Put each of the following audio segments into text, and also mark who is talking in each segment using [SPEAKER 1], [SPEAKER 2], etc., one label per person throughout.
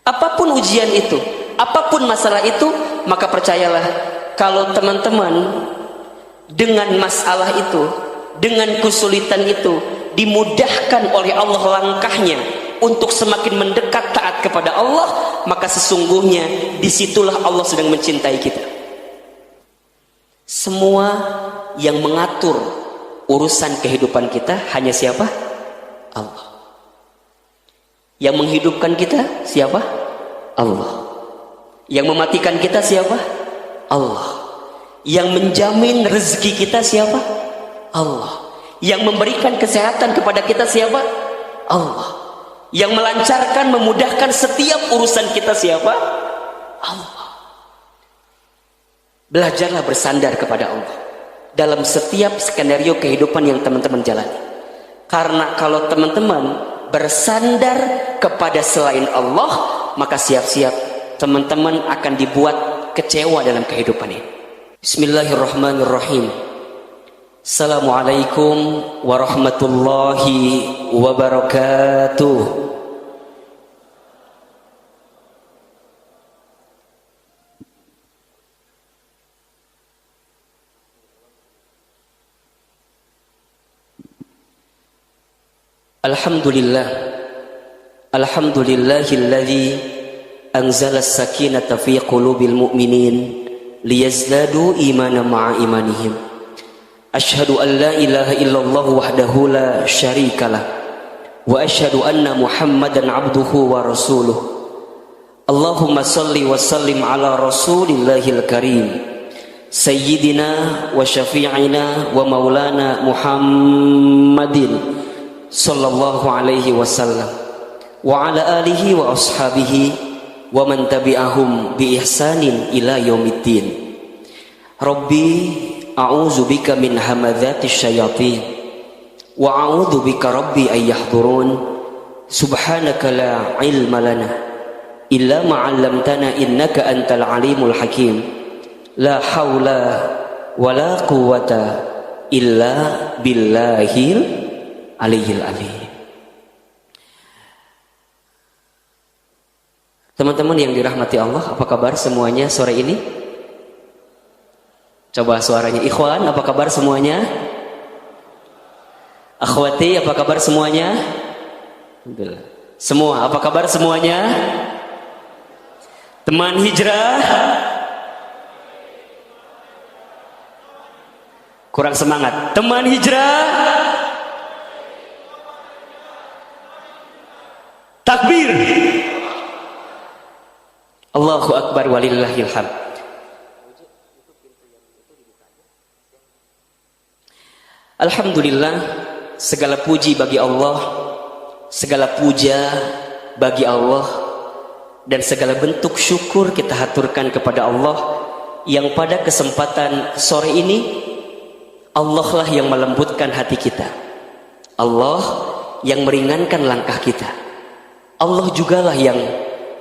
[SPEAKER 1] Apapun ujian itu, apapun masalah itu, maka percayalah, kalau teman-teman dengan masalah itu, dengan kesulitan itu, dimudahkan oleh Allah langkahnya untuk semakin mendekat taat kepada Allah, maka sesungguhnya disitulah Allah sedang mencintai kita. Semua yang mengatur urusan kehidupan kita hanya siapa? Allah. Yang menghidupkan kita siapa? Allah. Yang mematikan kita siapa? Allah. Yang menjamin rezeki kita siapa? Allah. Yang memberikan kesehatan kepada kita siapa? Allah. Yang melancarkan, memudahkan setiap urusan kita siapa? Allah. Belajarlah bersandar kepada Allah dalam setiap skenario kehidupan yang teman-teman jalani. Karena kalau teman-teman bersandar kepada selain Allah, maka siap-siap teman-teman akan dibuat kecewa dalam kehidupan ini. Bismillahirrahmanirrahim. Assalamualaikum warahmatullahi wabarakatuh. Alhamdulillah, alhamdulillahilladzi anzala as-sakinata fi qulubil mu'minin liyazdadu imanan ma'a imanihim. Asyhadu an la ilaha illallah wahdahu la syarikalah wa asyhadu anna Muhammadan abduhu wa rasuluh. Allahumma salli wa sallim ala rasulillahil karim sayyidina wa syafi'ina wa maulana Muhammadin sallallahu alaihi wasallam wa ala alihi wa ashabihi wa man tabi'ahum bi ihsanin ila yaumiddin. Rabbi a'udzu bika min hamadzati syayatin wa a'udzu bika rabbi ay yahdurun. Subhanaka la ilma lana illa ma 'allamtana innaka antal alimul hakim. La haula wala quwwata illa billahil aliyil alim. Teman-teman yang dirahmati Allah, apa kabar semuanya sore ini? Coba suaranya. Ikhwan, apa kabar semuanya? Akhwati, apa kabar semuanya? Alhamdulillah. Semua, apa kabar semuanya? Teman hijrah? Kurang semangat. Teman hijrah? Takbir. Allahu akbar walillahil hamd. Alhamdulillah, segala puji bagi Allah, segala puja bagi Allah, dan segala bentuk syukur kita haturkan kepada Allah yang pada kesempatan sore ini Allah lah yang melembutkan hati kita, Allah yang meringankan langkah kita, Allah jugalah yang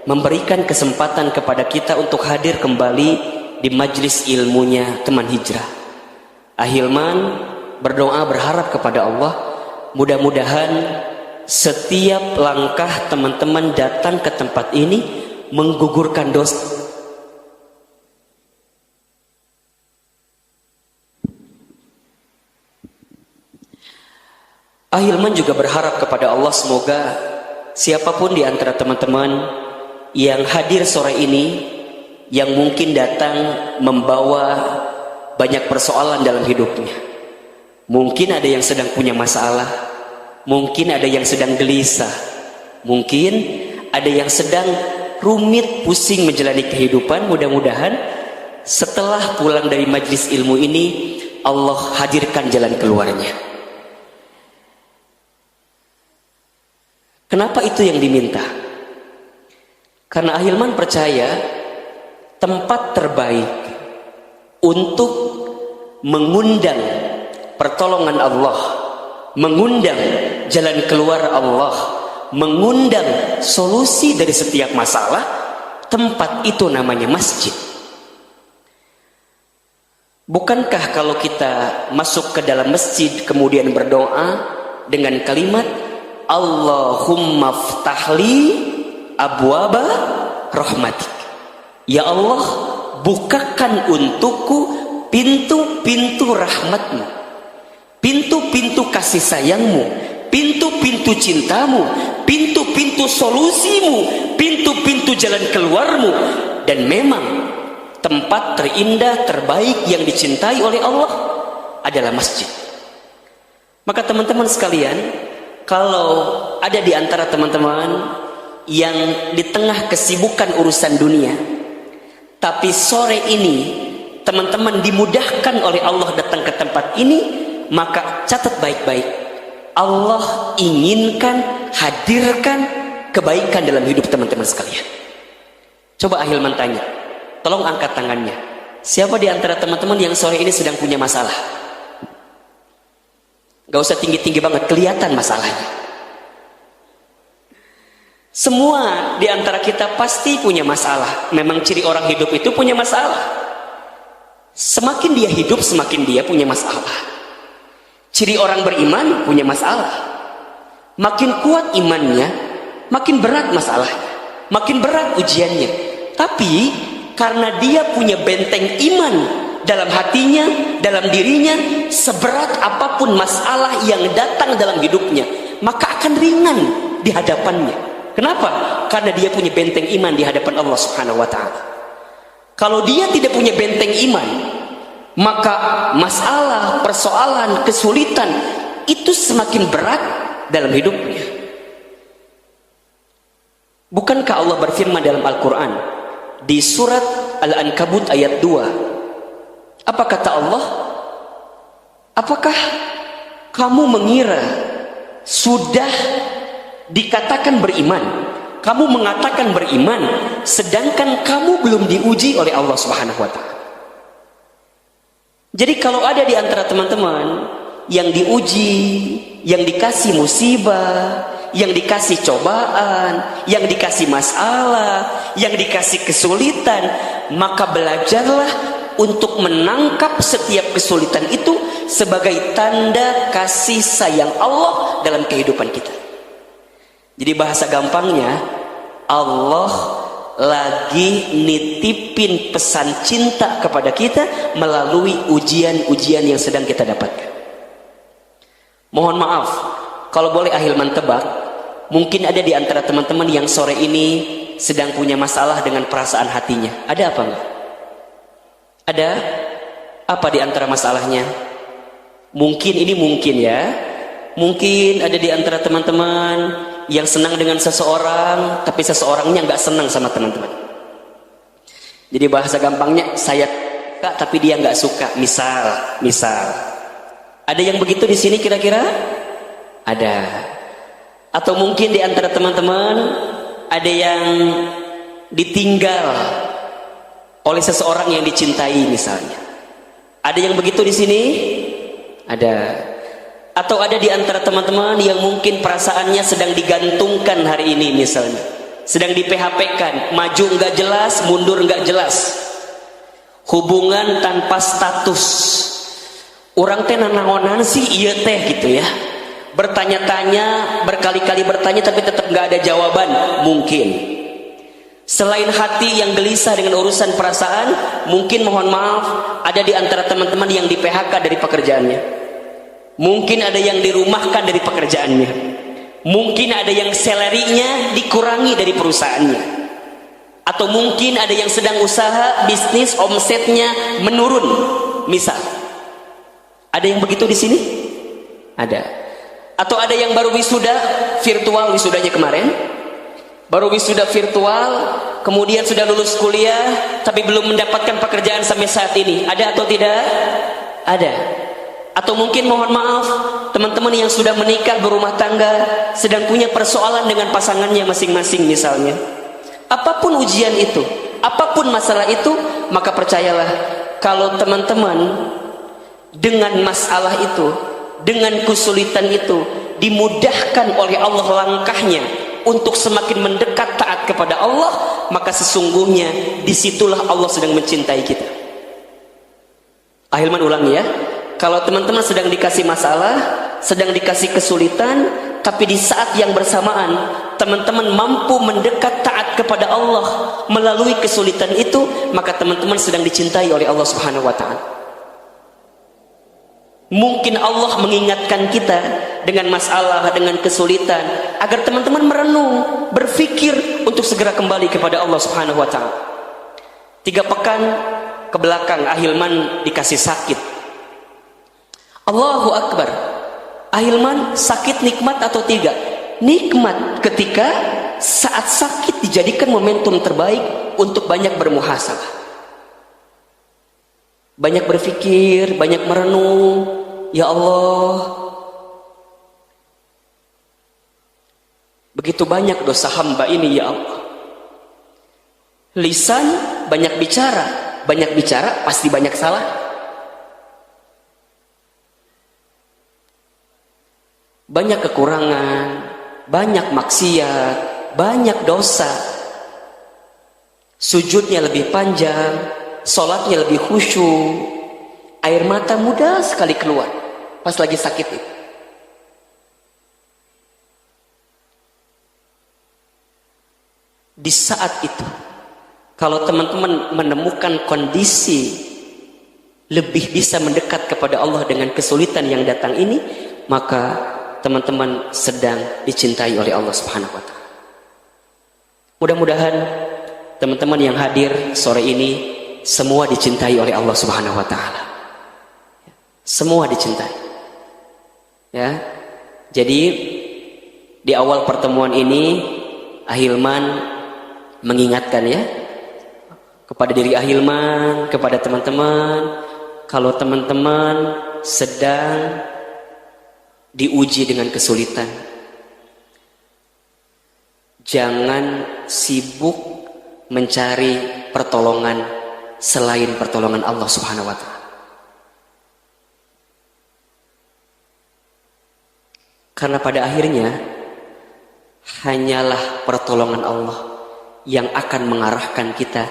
[SPEAKER 1] memberikan kesempatan kepada kita untuk hadir kembali di majlis ilmunya teman hijrah. Ahilman berdoa berharap kepada Allah, mudah-mudahan setiap langkah teman-teman datang ke tempat ini menggugurkan dosa. Ahilman juga berharap kepada Allah, semoga siapapun di antara teman-teman yang hadir sore ini, yang mungkin datang membawa banyak persoalan dalam hidupnya, mungkin ada yang sedang punya masalah, mungkin ada yang sedang gelisah, mungkin ada yang sedang rumit pusing menjalani kehidupan. Mudah-mudahan setelah pulang dari majlis ilmu ini Allah hadirkan jalan keluarnya. Kenapa itu yang diminta? Karena Ahilman percaya tempat terbaik untuk mengundang pertolongan Allah, mengundang jalan keluar Allah, mengundang solusi dari setiap masalah, tempat itu namanya masjid. Bukankah kalau kita masuk ke dalam masjid kemudian berdoa dengan kalimat Allahumma ftahli abwaba rahmatik. Ya Allah, bukakan untukku pintu-pintu rahmatmu, pintu-pintu kasih sayangmu, pintu-pintu cintamu, pintu-pintu solusimu, pintu-pintu jalan keluarmu. Dan memang tempat terindah, terbaik yang dicintai oleh Allah adalah masjid. Maka teman-teman sekalian, kalau ada di antara teman-teman yang di tengah kesibukan urusan dunia, tapi sore ini teman-teman dimudahkan oleh Allah datang ke tempat ini, maka catat baik-baik, Allah inginkan hadirkan kebaikan dalam hidup teman-teman sekalian. Coba Ahilman tanya, tolong angkat tangannya, siapa di antara teman-teman yang sore ini sedang punya masalah? Gak usah tinggi-tinggi banget, kelihatan masalahnya. Semua di antara kita pasti punya masalah. Memang ciri orang hidup itu punya masalah. Semakin dia hidup, semakin dia punya masalah. Ciri orang beriman punya masalah. Makin kuat imannya, makin berat masalahnya, makin berat ujiannya. Tapi karena dia punya benteng iman dalam hatinya, dalam dirinya, seberat apapun masalah yang datang dalam hidupnya, maka akan ringan di hadapannya. Kenapa? Karena dia punya benteng iman di hadapan Allah Subhanahu wa ta'ala. Kalau dia tidak punya benteng iman, maka masalah, persoalan, kesulitan itu semakin berat dalam hidupnya. Bukankah Allah berfirman dalam Al-Quran di surat Al-Ankabut ayat 2? Apa kata Allah? Apakah kamu mengira sudah dikatakan beriman, kamu mengatakan beriman, sedangkan kamu belum diuji oleh Allah Subhanahu wa ta'ala? Jadi kalau ada di antara teman-teman yang diuji, yang dikasih musibah, yang dikasih cobaan, yang dikasih masalah, yang dikasih kesulitan, maka belajarlah untuk menangkap setiap kesulitan itu sebagai tanda kasih sayang Allah dalam kehidupan kita. Jadi bahasa gampangnya, Allah lagi nitipin pesan cinta kepada kita melalui ujian-ujian yang sedang kita dapatkan. Mohon maaf, kalau boleh Ahilman tebak, mungkin ada di antara teman-teman yang sore ini sedang punya masalah dengan perasaan hatinya. Ada apa enggak? Ada apa di antara masalahnya? Mungkin ini mungkin ya. Mungkin ada di antara teman-teman yang senang dengan seseorang, tapi seseorangnya nggak senang sama teman-teman. Jadi bahasa gampangnya, saya suka tapi dia nggak suka. Misal. Ada yang begitu di sini kira-kira? Ada. Atau mungkin di antara teman-teman ada yang ditinggal oleh seseorang yang dicintai misalnya. Ada yang begitu di sini? Ada. Atau ada di antara teman-teman yang mungkin perasaannya sedang digantungkan hari ini misalnya, sedang di PHP-kan, maju enggak jelas, mundur enggak jelas, hubungan tanpa status. Orang teh nanaonan sih iya teh gitu ya, bertanya-tanya, berkali-kali bertanya tapi tetap enggak ada jawaban. Mungkin selain hati yang gelisah dengan urusan perasaan, mungkin mohon maaf ada di antara teman-teman yang di PHK dari pekerjaannya. Mungkin ada yang dirumahkan dari pekerjaannya. Mungkin ada yang salary-nya dikurangi dari perusahaannya. Atau mungkin ada yang sedang usaha, bisnis, omsetnya menurun. Misal. Ada yang begitu di sini? Ada. Atau ada yang baru wisuda virtual, wisudanya kemarin. Baru wisuda virtual, kemudian sudah lulus kuliah, tapi belum mendapatkan pekerjaan sampai saat ini. Ada atau tidak? Ada. Atau mungkin mohon maaf, teman-teman yang sudah menikah, berumah tangga, sedang punya persoalan dengan pasangannya masing-masing misalnya. Apapun ujian itu, apapun masalah itu, maka percayalah, kalau teman-teman dengan masalah itu, dengan kesulitan itu, dimudahkan oleh Allah langkahnya untuk semakin mendekat taat kepada Allah, maka sesungguhnya disitulah Allah sedang mencintai kita. Ahilman ulangi ya. Kalau teman-teman sedang dikasih masalah, sedang dikasih kesulitan, tapi di saat yang bersamaan teman-teman mampu mendekat taat kepada Allah melalui kesulitan itu, maka teman-teman sedang dicintai oleh Allah Subhanahu wa taala. Mungkin Allah mengingatkan kita dengan masalah, dengan kesulitan, agar teman-teman merenung, berpikir untuk segera kembali kepada Allah Subhanahu wa taala. 3 pekan ke belakang Ahilman dikasih sakit. Allahu Akbar. Ahilman sakit nikmat atau tidak? Nikmat ketika saat sakit dijadikan momentum terbaik untuk banyak bermuhasabah, banyak berpikir, banyak merenung. Ya Allah, begitu banyak dosa hamba ini ya Allah. Lisan banyak bicara pasti banyak salah. Banyak kekurangan, banyak maksiat, banyak dosa. Sujudnya lebih panjang, sholatnya lebih khusyuk, air mata mudah sekali keluar pas lagi sakit itu. Di saat itu, kalau teman-teman menemukan kondisi lebih bisa mendekat kepada Allah dengan kesulitan yang datang ini, maka teman-teman sedang dicintai oleh Allah Subhanahu wa taala. Mudah-mudahan teman-teman yang hadir sore ini semua dicintai oleh Allah Subhanahu wa taala. Semua dicintai. Ya. Jadi di awal pertemuan ini Ahilman mengingatkan ya kepada diri Ahilman, kepada teman-teman, kalau teman-teman sedang diuji dengan kesulitan, jangan sibuk mencari pertolongan selain pertolongan Allah Subhanahu wa taala. Karena pada akhirnya hanyalah pertolongan Allah yang akan mengarahkan kita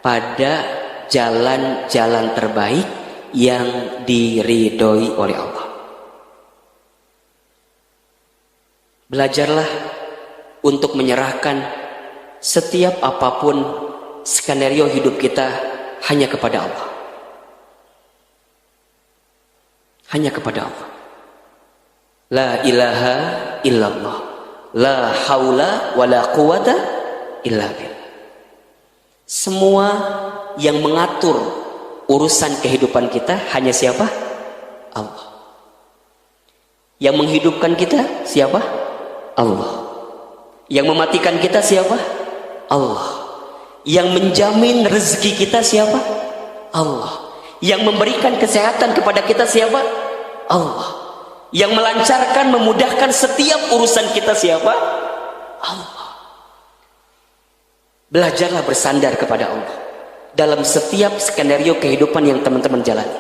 [SPEAKER 1] pada jalan-jalan terbaik yang diridhoi oleh Allah. Belajarlah untuk menyerahkan setiap apapun skenario hidup kita hanya kepada Allah. Hanya kepada Allah. La ilaha illallah, la haula wa la quwata illa billah. Semua yang mengatur urusan kehidupan kita hanya siapa? Allah. Yang menghidupkan kita siapa? Allah. Yang mematikan kita siapa? Allah. Yang menjamin rezeki kita siapa? Allah. Yang memberikan kesehatan kepada kita siapa? Allah. Yang melancarkan, memudahkan setiap urusan kita siapa? Allah. Belajarlah bersandar kepada Allah dalam setiap skenario kehidupan yang teman-teman jalani.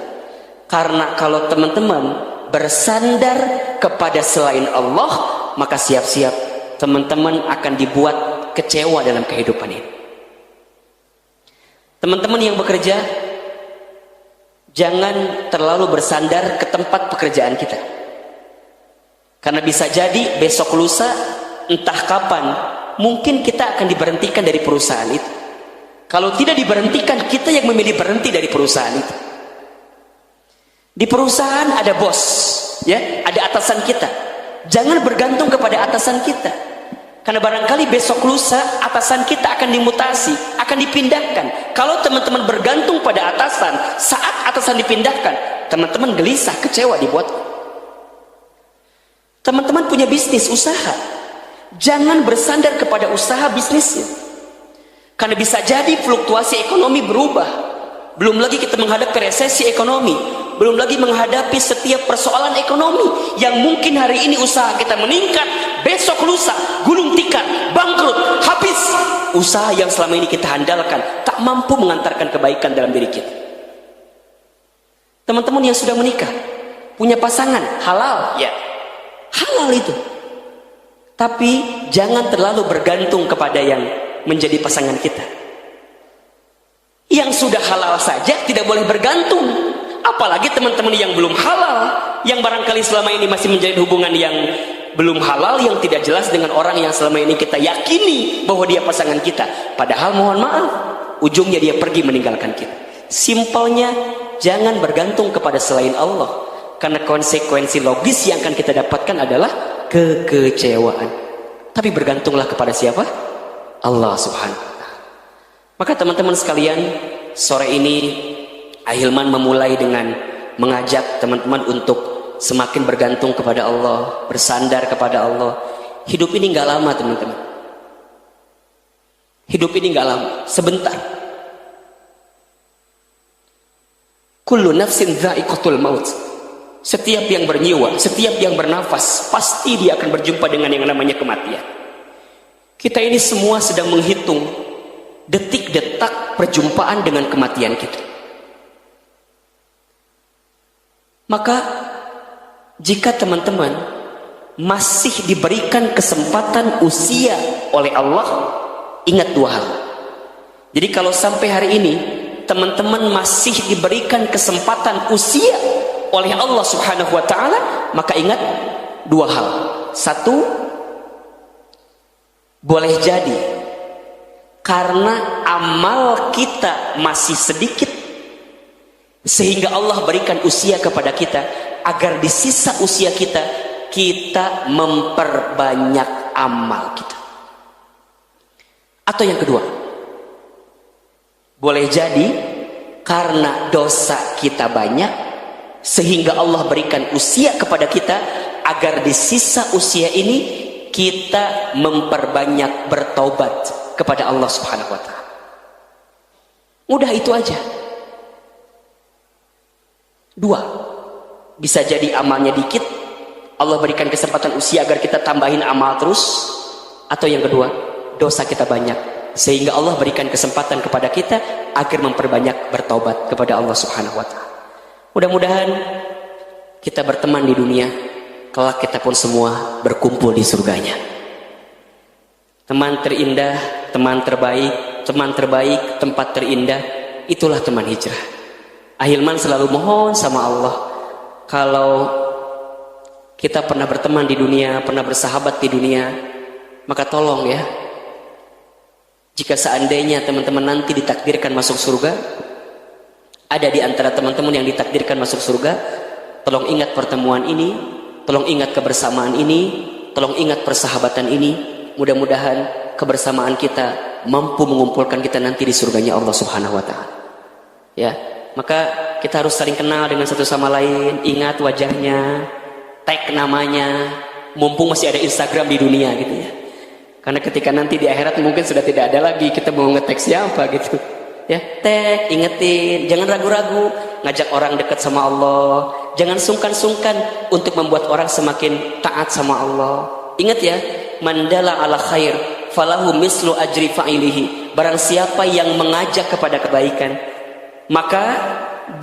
[SPEAKER 1] Karena kalau teman-teman bersandar kepada selain Allah, maka siap-siap teman-teman akan dibuat kecewa dalam kehidupan ini. Teman-teman yang bekerja, jangan terlalu bersandar ke tempat pekerjaan kita. Karena bisa jadi besok lusa, entah kapan, mungkin kita akan diberhentikan dari perusahaan itu. Kalau tidak diberhentikan, kita yang memilih berhenti dari perusahaan itu. Di perusahaan ada bos, ya, ada atasan kita. Jangan bergantung kepada atasan kita. Karena barangkali besok lusa atasan kita akan dimutasi, akan dipindahkan. Kalau teman-teman bergantung pada atasan, saat atasan dipindahkan, teman-teman gelisah, kecewa, dibuat. Teman-teman punya bisnis, usaha, jangan bersandar kepada usaha bisnisnya. Karena bisa jadi fluktuasi ekonomi berubah. Belum lagi kita menghadapi resesi ekonomi, belum lagi menghadapi setiap persoalan ekonomi yang mungkin hari ini usaha kita meningkat, besok lusa gulung tikar, bangkrut, habis usaha yang selama ini kita handalkan, tak mampu mengantarkan kebaikan dalam diri kita. Teman-teman yang sudah menikah, punya pasangan halal, ya halal itu, tapi jangan terlalu bergantung kepada yang menjadi pasangan kita. Yang sudah halal saja tidak boleh bergantung, apalagi teman-teman yang belum halal, yang barangkali selama ini masih menjalin hubungan yang belum halal yang tidak jelas dengan orang yang selama ini kita yakini bahwa dia pasangan kita, padahal mohon maaf ujungnya dia pergi meninggalkan kita. Simpelnya, jangan bergantung kepada selain Allah, karena konsekuensi logis yang akan kita dapatkan adalah kekecewaan. Tapi bergantunglah kepada siapa? Allah subhanahu wa ta'ala. Maka teman-teman sekalian, sore ini Ahilman memulai dengan mengajak teman-teman untuk semakin bergantung kepada Allah, bersandar kepada Allah. Hidup ini nggak lama teman-teman. Hidup ini nggak lama, sebentar. Kullu nafsin dha'iqatul maut. Setiap yang bernyawa, setiap yang bernafas, pasti dia akan berjumpa dengan yang namanya kematian. Kita ini semua sedang menghitung detik-detak perjumpaan dengan kematian kita. Maka jika teman-teman masih diberikan kesempatan usia oleh Allah, ingat dua hal. Jadi kalau sampai hari ini teman-teman masih diberikan kesempatan usia oleh Allah subhanahu wa ta'ala, maka ingat dua hal. Satu, boleh jadi karena amal kita masih sedikit, sehingga Allah berikan usia kepada kita agar di sisa usia kita, kita memperbanyak amal kita. Atau yang kedua, boleh jadi karena dosa kita banyak, sehingga Allah berikan usia kepada kita agar di sisa usia ini kita memperbanyak bertaubat kepada Allah subhanahu wa ta'ala. Mudah itu aja. Dua, bisa jadi amalnya dikit, Allah berikan kesempatan usia agar kita tambahin amal terus. Atau yang kedua, dosa kita banyak, sehingga Allah berikan kesempatan kepada kita agar memperbanyak bertaubat kepada Allah subhanahu wa ta'ala. Mudah-mudahan kita berteman di dunia, kelak kita pun semua berkumpul di surganya. Teman terindah, teman terbaik, tempat terindah, itulah teman hijrah. Ahilman selalu mohon sama Allah, kalau kita pernah berteman di dunia, pernah bersahabat di dunia, maka tolong ya, jika seandainya teman-teman nanti ditakdirkan masuk surga, ada di antara teman-teman yang ditakdirkan masuk surga, tolong ingat pertemuan ini, tolong ingat kebersamaan ini, tolong ingat persahabatan ini. Mudah-mudahan kebersamaan kita mampu mengumpulkan kita nanti di surganya Allah subhanahu wa ta'ala. Ya, maka kita harus saling kenal dengan satu sama lain, ingat wajahnya, tag namanya, mumpung masih ada Instagram di dunia gitu ya. Karena ketika nanti di akhirat mungkin sudah tidak ada lagi, kita mau nge-tag siapa gitu. Ya, tag, ingetin, jangan ragu-ragu ngajak orang dekat sama Allah, jangan sungkan-sungkan untuk membuat orang semakin taat sama Allah. Ingat ya, mandala ala khair falahu mislu ajri fa'ilihi. Barang siapa yang mengajak kepada kebaikan, maka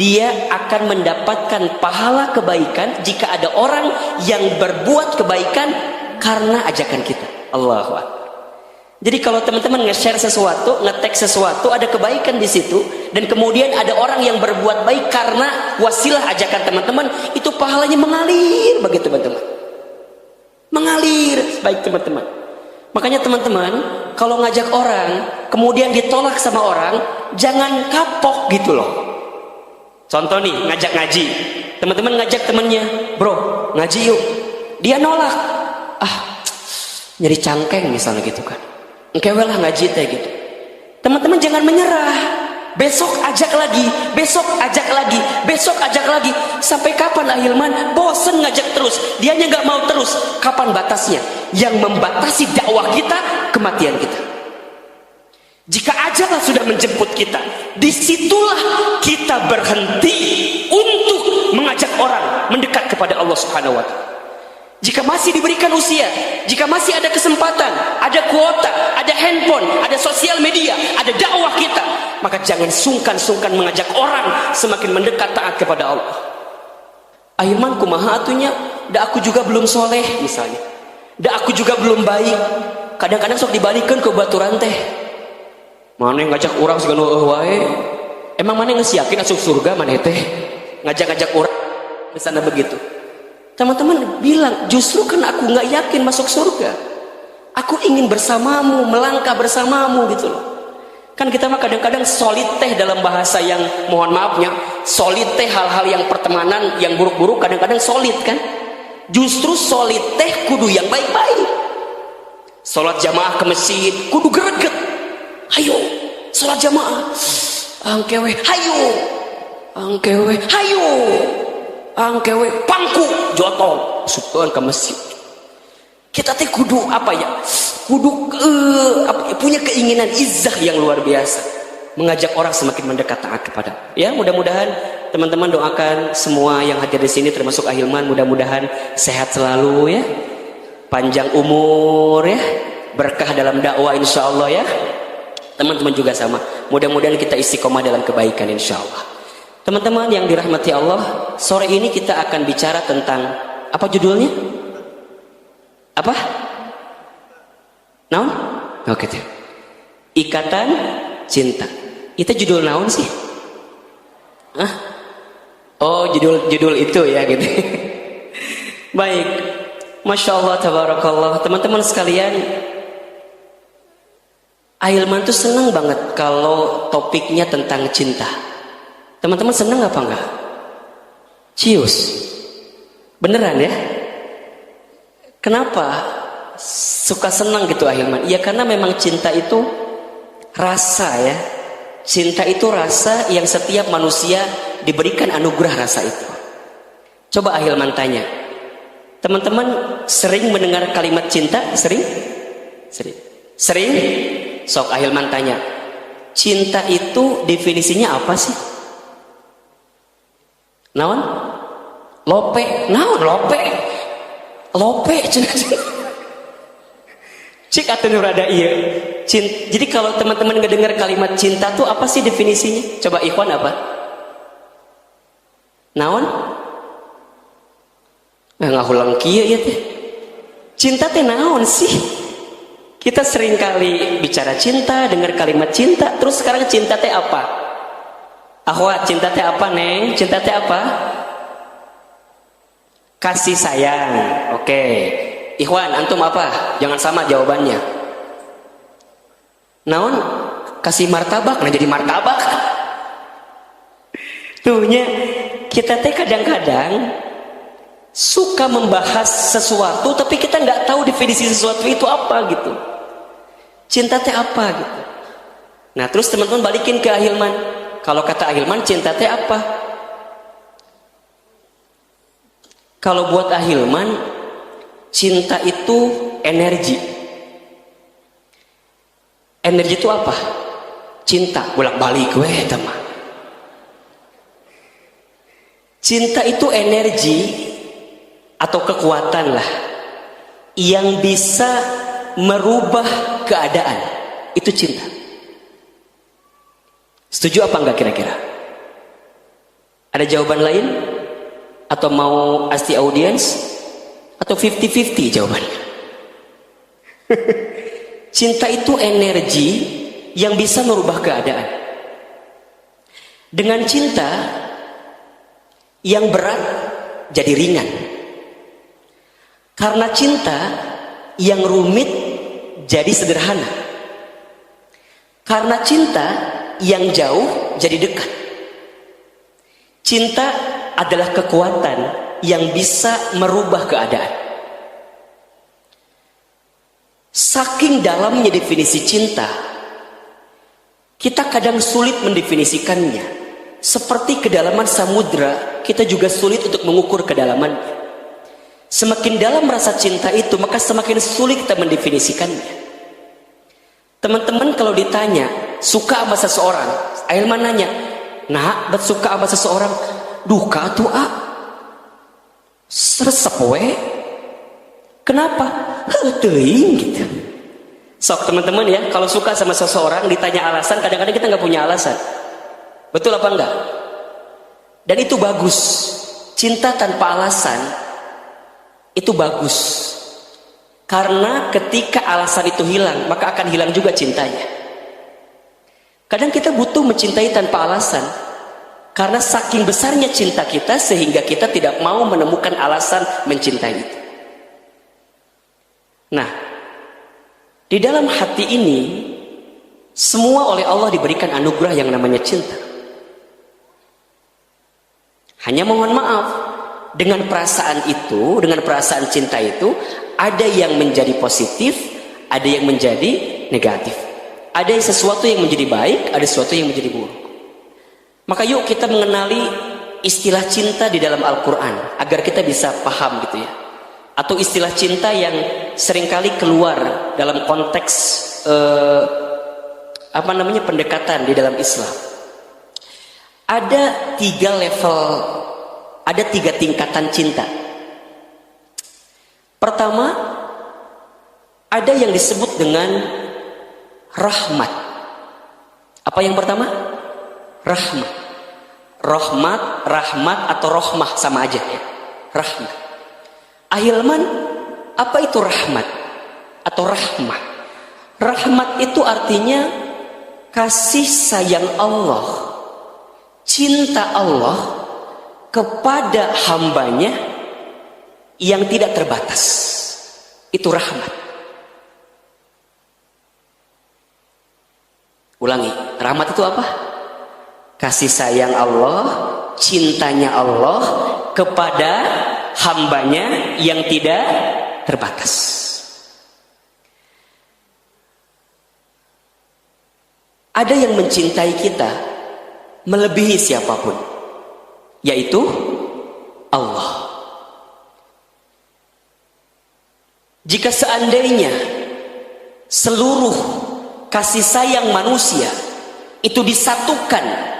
[SPEAKER 1] dia akan mendapatkan pahala kebaikan jika ada orang yang berbuat kebaikan karena ajakan kita. Allahu Akbar. Jadi kalau teman-teman nge-share sesuatu, nge-tag sesuatu, ada kebaikan di situ, dan kemudian ada orang yang berbuat baik karena wasilah ajakan teman-teman, itu pahalanya mengalir bagi teman-teman. Mengalir baik teman-teman. Makanya teman-teman, kalau ngajak orang, kemudian ditolak sama orang, jangan kapok gitu loh. Contoh nih, ngajak ngaji. Teman-teman ngajak temannya, bro, ngaji yuk. Dia nolak. Nyari cangkeng misalnya gitu kan. Engkewel lah ngaji teh gitu. Teman-teman jangan menyerah. Besok ajak lagi, besok ajak lagi, besok ajak lagi. Sampai kapan Ahilman? Bosen ngajak terus. Dianya nggak mau terus. Kapan batasnya? Yang membatasi dakwah kita, kematian kita. Jika ajallah sudah menjemput kita, disitulah kita berhenti untuk mengajak orang mendekat kepada Allah Subhanahu wa ta'ala. Jika masih diberikan usia, jika masih ada kesempatan, ada kuota, ada handphone, ada sosial media, ada dakwah kita, maka jangan sungkan-sungkan mengajak orang semakin mendekat taat kepada Allah. Ahilman kumaha atunya, da aku juga belum soleh misalnya, da aku juga belum baik. Kadang-kadang sok dibalikkan ke baturan teh. Mana yang ngajak orang segala wae? Emang mana yang yakin masuk surga mana teh? Ngajak-ngajak orang misalnya begitu. Teman-teman bilang, justru kan aku nggak yakin masuk surga. Aku ingin bersamamu, melangkah bersamamu gitu loh. Kan kita mah kadang-kadang solid teh dalam bahasa yang mohon maafnya, solid teh hal-hal yang pertemanan yang buruk-buruk kadang-kadang solid kan. Justru solid teh kudu yang baik-baik. Sholat jamaah ke masjid kudu greget. Hayo, sholat jamaah. Angkewe, hayo. Angkewe, hayo. Angkewe, pangku, jotol, supeun ke masjid. Kita teh kudu apa ya? Kudu punya keinginan izzah yang luar biasa, mengajak orang semakin mendekat taat kepada. Ya, mudah-mudahan teman-teman doakan semua yang hadir di sini termasuk Ahilman, mudah-mudahan sehat selalu ya, panjang umur ya, berkah dalam dakwah insyaallah ya. Teman-teman juga sama, mudah-mudahan kita istiqomah dalam kebaikan insyaallah. Teman-teman yang dirahmati Allah, sore ini kita akan bicara tentang apa judulnya? Apa? Naon? Oke. Ikatan cinta. Itu judul naon sih? Ah? Oh, judul itu ya gitu. Baik. Masya Allah, tabarakallah. Teman-teman sekalian, Ahilman tuh senang banget kalau topiknya tentang cinta. Teman-teman senang apa enggak? Cius. Beneran ya? Kenapa suka senang gitu Ahilman? Ya karena memang cinta itu rasa ya. Cinta itu rasa yang setiap manusia diberikan anugerah rasa itu. Coba Ahilman tanya, teman-teman sering mendengar kalimat cinta? Sering? Sering? Sok Ahilman tanya, cinta itu definisinya apa sih? Naon? Lope? Naon lope? Lope cik atau rada iya. Jadi kalau teman-teman ngedengar kalimat cinta tuh apa sih definisinya? Coba Ikhwan apa? Naon? Ngahulang kieu ya teh. Cinta teh naon sih? Kita sering kali bicara cinta, dengar kalimat cinta, terus sekarang cinta teh apa? Ahwat, cinta teh apa, Neng? Cinta teh apa? Kasih sayang. Oke. Ikhwan, antum apa? Jangan sama jawabannya. Naon? Kasih martabak, nah jadi martabak. Tuhnya, kita teh kadang-kadang suka membahas sesuatu, tapi kita nggak tahu definisi sesuatu itu apa gitu. Cinta teh apa gitu. Nah, terus teman-teman balikin ke Ahilman. Kalau kata Ahilman, cinta teh apa? Kalau buat Ahilman, cinta itu energi. Energi itu apa? Cinta, bolak-balik gue teman. Cinta itu energi atau kekuatan lah yang bisa merubah keadaan. Itu cinta. Setuju apa enggak kira-kira? Ada jawaban lain? Atau mau ask the audience? Atau 50-50 jawabannya? Cinta itu energi yang bisa merubah keadaan. Dengan cinta, yang berat jadi ringan. Karena cinta, yang rumit jadi sederhana. Karena cinta, yang jauh jadi dekat. Cinta adalah kekuatan yang bisa merubah keadaan. Saking dalamnya definisi cinta, kita kadang sulit mendefinisikannya. Seperti kedalaman samudra, kita juga sulit untuk mengukur kedalamannya. Semakin dalam rasa cinta itu, maka semakin sulit kita mendefinisikannya. Teman-teman kalau ditanya suka sama seseorang, Ahilman nanya, nah, bet suka sama seseorang, duka tuh resep we. Kenapa? Teuing gitu. Sok teman-teman ya, kalau suka sama seseorang ditanya alasan, kadang-kadang kita nggak punya alasan. Betul apa enggak? Dan itu bagus. Cinta tanpa alasan itu bagus. Karena ketika alasan itu hilang, maka akan hilang juga cintanya. Kadang kita butuh mencintai tanpa alasan. Karena saking besarnya cinta kita sehingga kita tidak mau menemukan alasan mencintai itu. Nah, di dalam hati ini semua oleh Allah diberikan anugerah yang namanya cinta. Hanya mohon maaf, dengan perasaan itu, dengan perasaan cinta itu, ada yang menjadi positif, ada yang menjadi negatif. Ada sesuatu yang menjadi baik, ada sesuatu yang menjadi buruk. Maka yuk kita mengenali istilah cinta di dalam Al-Quran agar kita bisa paham gitu ya. Atau istilah cinta yang seringkali keluar dalam konteks pendekatan di dalam Islam. Ada 3 level, ada 3 tingkatan cinta. Pertama, ada yang disebut dengan rahmat. Apa yang pertama? Rahmat. Rahmat atau rohmah sama aja ya. Rahmat. Ahilman, apa itu rahmat atau rahmah? Rahmat itu artinya kasih sayang Allah, cinta Allah kepada hambanya yang tidak terbatas. Itu rahmat. Ulangi, rahmat itu apa? Kasih sayang Allah, cintanya Allah kepada hambanya yang tidak terbatas. Ada yang mencintai kita melebihi siapapun, yaitu Allah. Jika seandainya seluruh kasih sayang manusia itu disatukan,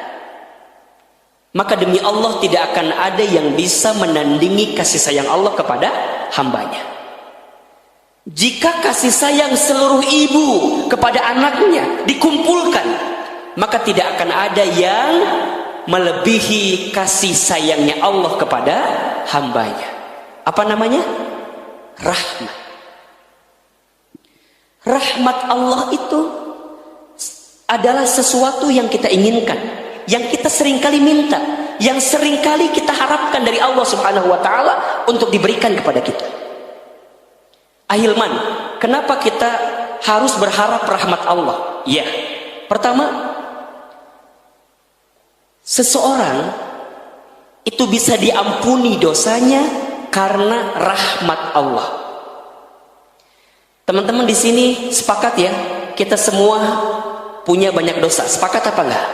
[SPEAKER 1] maka demi Allah tidak akan ada yang bisa menandingi kasih sayang Allah kepada hambanya. Jika kasih sayang seluruh ibu kepada anaknya dikumpulkan, maka tidak akan ada yang melebihi kasih sayangnya Allah kepada hambanya. Apa namanya? Rahmat. Rahmat Allah itu adalah sesuatu yang kita inginkan, yang kita seringkali minta, yang seringkali kita harapkan dari Allah Subhanahu wa taala untuk diberikan kepada kita. Ahilman, kenapa kita harus berharap rahmat Allah? Ya, pertama, seseorang itu bisa diampuni dosanya karena rahmat Allah. Teman-teman di sini sepakat ya, kita semua punya banyak dosa. Sepakat apa enggak?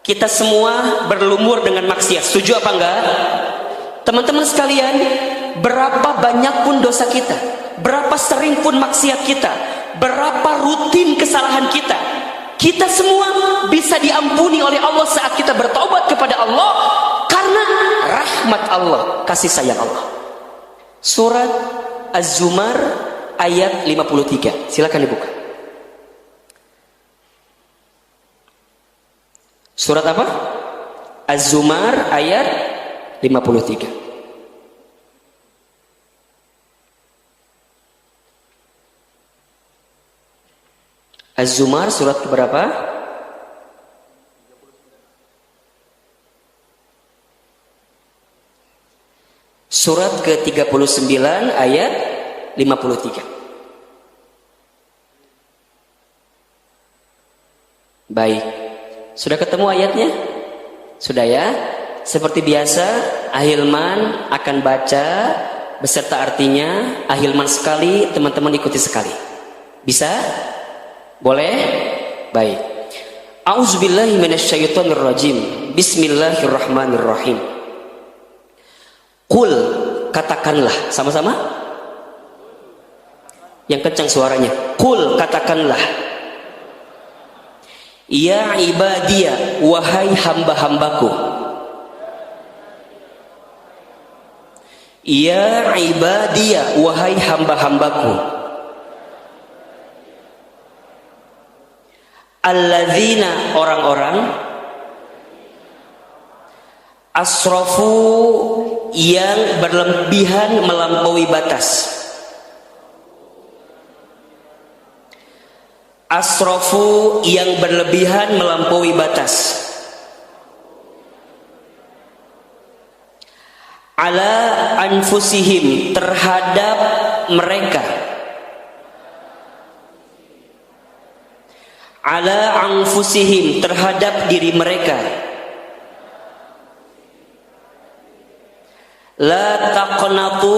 [SPEAKER 1] Kita semua berlumur dengan maksiat. Setuju apa enggak? Teman-teman sekalian, berapa banyak pun dosa kita, berapa sering pun maksiat kita, berapa rutin kesalahan kita, kita semua bisa diampuni oleh Allah saat kita bertobat kepada Allah karena rahmat Allah, kasih sayang Allah. Surat Az-Zumar ayat 53. Silakan dibuka. Surat apa? Az-Zumar ayat 53. Az-Zumar surat keberapa? Surat ke-39 ayat 53. Baik. Sudah ketemu ayatnya? Sudah ya? Seperti biasa, Ahilman akan baca beserta artinya. Ahilman sekali, teman-teman ikuti sekali. Bisa? Boleh? Baik. A'udzubillahi minasyaitonirrajim. Bismillahirrahmanirrahim. Qul, katakanlah. Sama-sama? Yang kencang suaranya. Qul, katakanlah. Ya ibadiyah, wahai hamba-hambaku. Ya ibadiyah, wahai hamba-hambaku. Alladzina, orang-orang. Asrafu, yang berlebihan melampaui batas. Asrafu, yang berlebihan melampaui batas. ala anfusihim, terhadap mereka, ala anfusihim, terhadap diri mereka. La taqnatu,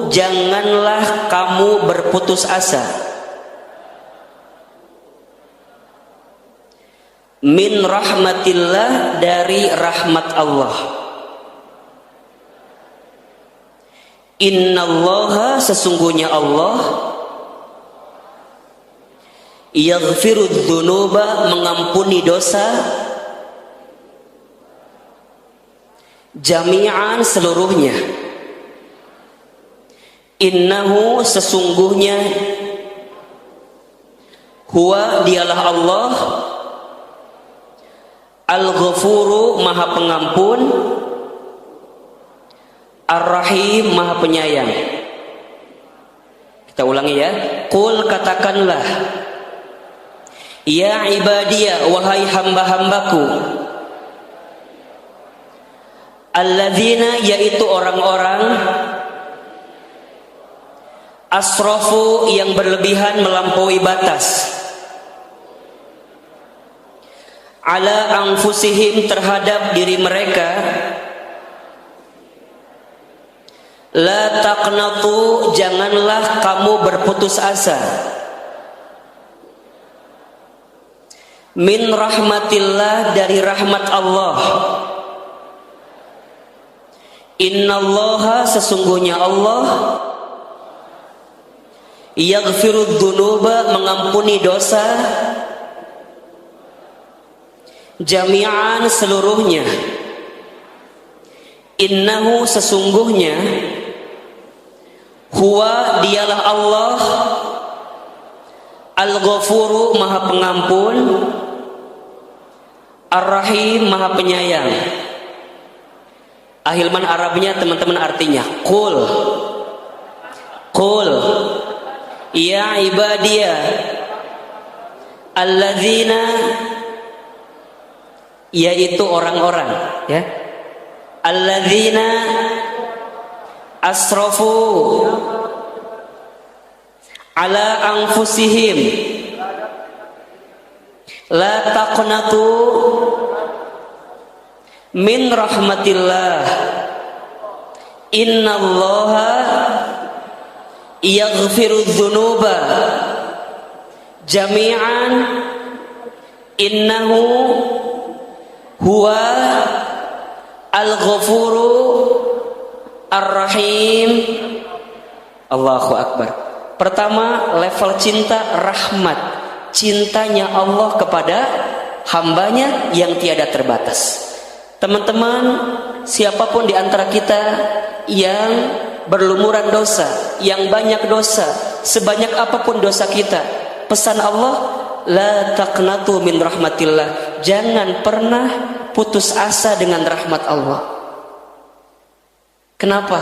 [SPEAKER 1] janganlah kamu berputus asa, min rahmatillah, dari rahmat Allah. Innallaha, sesungguhnya Allah, yaghfirudz dzunuba, mengampuni dosa, jami'an, seluruhnya. Innahu, sesungguhnya, huwa, dialah Allah, al-ghafuru, maha pengampun, ar-rahim, maha penyayang. Kita ulangi ya. Qul, katakanlah, ya ibadiyah, wahai hamba-hambaku, alladzina, yaitu orang-orang, asrafu, yang berlebihan, melampaui batas, ala anfusihim, terhadap diri mereka. La taqnatu, janganlah kamu berputus asa, min rahmatillah, dari rahmat Allah. Innallaha, sesungguhnya Allah, yaghfirudz dzunuba, mengampuni dosa, jami'an, seluruhnya. Innahu, sesungguhnya, huwa, dialah Allah, al-ghafuru, maha pengampun, ar-rahim, maha penyayang. Ahilman Arabnya teman-teman artinya qul, qul ya ibadiyah alladzina, yaitu orang-orang, ya, alladzina asrafu ala anfusihim, la taqnatu min rahmatillah, innallaha yaghfirudz dzunuba jami'an, innahu huwa al-ghafuru ar-rahim. Allahu akbar. Pertama, level cinta rahmat, cintanya Allah kepada hambanya yang tiada terbatas. Teman-teman, siapapun di antara kita yang berlumuran dosa, yang banyak dosa, sebanyak apapun dosa kita, pesan Allah, la taqnatu min rahmatillah, jangan pernah putus asa dengan rahmat Allah. Kenapa?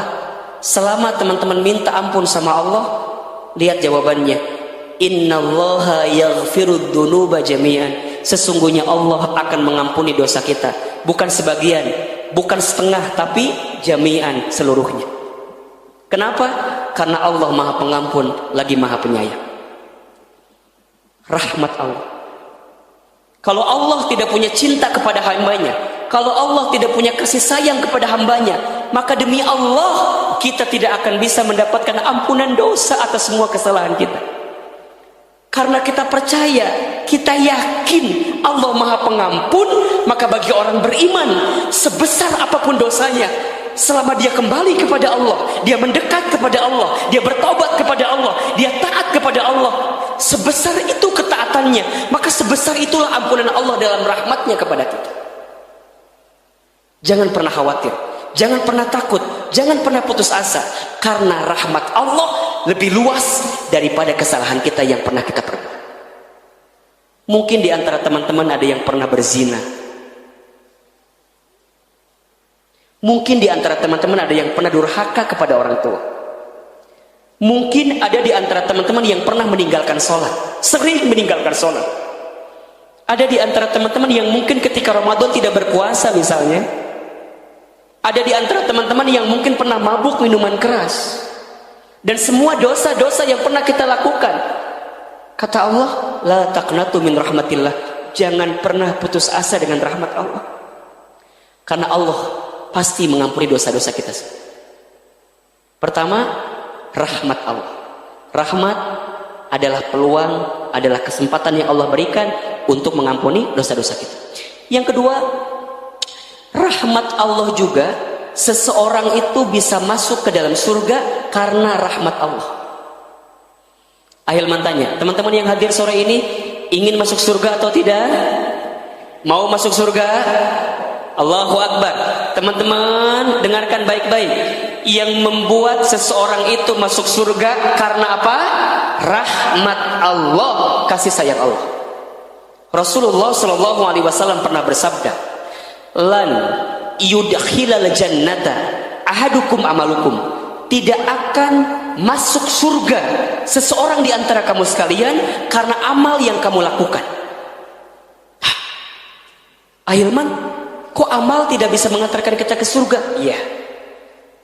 [SPEAKER 1] Selama teman-teman minta ampun sama Allah, lihat jawabannya, innallaha yaghfirudz dzunuba jami'an, sesungguhnya Allah akan mengampuni dosa kita, bukan sebagian, bukan setengah, tapi jami'an, seluruhnya. Kenapa? Karena Allah maha pengampun lagi maha penyayang. Rahmat Allah. Kalau Allah tidak punya cinta kepada hambanya, kalau Allah tidak punya kasih sayang kepada hambanya, maka demi Allah kita tidak akan bisa mendapatkan ampunan dosa atas semua kesalahan kita. Karena kita percaya, kita yakin Allah maha pengampun, maka bagi orang beriman, sebesar apapun dosanya, selama dia kembali kepada Allah, dia mendekat kepada Allah, dia bertobat kepada Allah, dia taat kepada Allah, sebesar itu ketaatannya, maka sebesar itulah ampunan Allah dalam rahmatnya kepada kita. Jangan pernah khawatir, jangan pernah takut, jangan pernah putus asa, karena rahmat Allah lebih luas daripada kesalahan kita yang pernah kita perbuat. Mungkin di antara teman-teman ada yang pernah berzina. Mungkin di antara teman-teman ada yang pernah durhaka kepada orang tua. Mungkin ada di antara teman-teman yang pernah meninggalkan sholat, sering meninggalkan sholat. Ada di antara teman-teman yang mungkin ketika Ramadan tidak berpuasa misalnya, Ada di antara teman-teman yang mungkin pernah mabuk minuman keras. Dan semua dosa-dosa yang pernah kita lakukan. Kata Allah, la taqnatu min rahmatillah. Jangan pernah putus asa dengan rahmat Allah. Karena Allah pasti mengampuni dosa-dosa kita. Pertama, rahmat Allah. Rahmat adalah peluang, adalah kesempatan yang Allah berikan untuk mengampuni dosa-dosa kita. Yang kedua, rahmat Allah juga, seseorang itu bisa masuk ke dalam surga karena rahmat Allah. Ahilman tanya, teman-teman yang hadir sore ini ingin masuk surga atau tidak? Mau masuk surga? Allahu Akbar. Teman-teman dengarkan baik-baik. Yang membuat seseorang itu masuk surga karena apa? Rahmat Allah, kasih sayang Allah. Rasulullah SAW pernah bersabda, lan yudkhilal jannata ahadukum amalukum. Tidak akan masuk surga seseorang di antara kamu sekalian karena amal yang kamu lakukan. Ahilman, kok amal tidak bisa mengantarkan kita ke surga? Iya,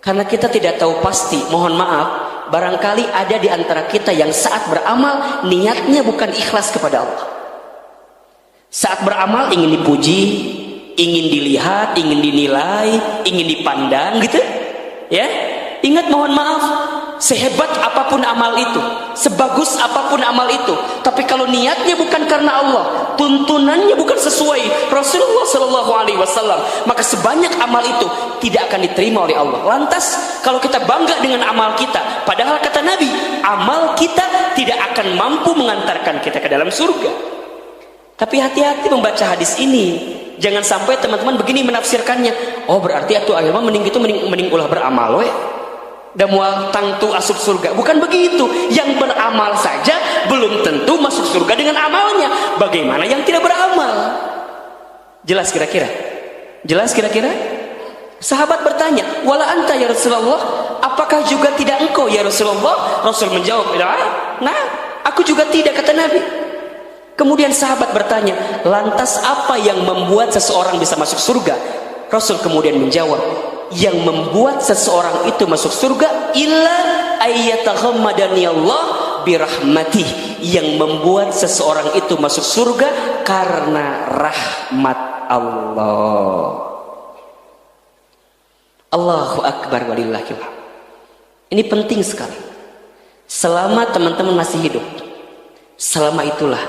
[SPEAKER 1] karena kita tidak tahu pasti. Mohon maaf, barangkali ada di antara kita yang saat beramal niatnya bukan ikhlas kepada Allah. Saat beramal ingin dipuji, ingin dilihat, ingin dinilai, ingin dipandang gitu. Ya, ingat, mohon maaf, sehebat apapun amal itu, sebagus apapun amal itu, tapi kalau niatnya bukan karena Allah, tuntunannya bukan sesuai Rasulullah SAW, maka sebanyak amal itu tidak akan diterima oleh Allah. Lantas kalau kita bangga dengan amal kita, padahal kata Nabi, amal kita tidak akan mampu mengantarkan kita ke dalam surga. Tapi hati-hati membaca hadis ini. Jangan sampai teman-teman begini menafsirkannya. Oh, berarti atuh akhirnya mending ulah beramal we. Dan mual tangtu asup surga. Bukan begitu. Yang beramal saja belum tentu masuk surga dengan amalnya. Bagaimana yang tidak beramal? Jelas kira-kira? Jelas kira-kira? Sahabat bertanya, wala anta ya Rasulullah, apakah juga tidak engkau ya Rasulullah? Rasul menjawab, nah, aku juga tidak, kata Nabi. Kemudian sahabat bertanya, lantas apa yang membuat seseorang bisa masuk surga? Rasul kemudian menjawab, yang membuat seseorang itu masuk surga illa ayyataghammadani Allah birahmatih. Yang membuat seseorang itu masuk surga karena rahmat Allah. Allahu Akbar walillahil hamd. Ini penting sekali. Selama teman-teman masih hidup, selama itulah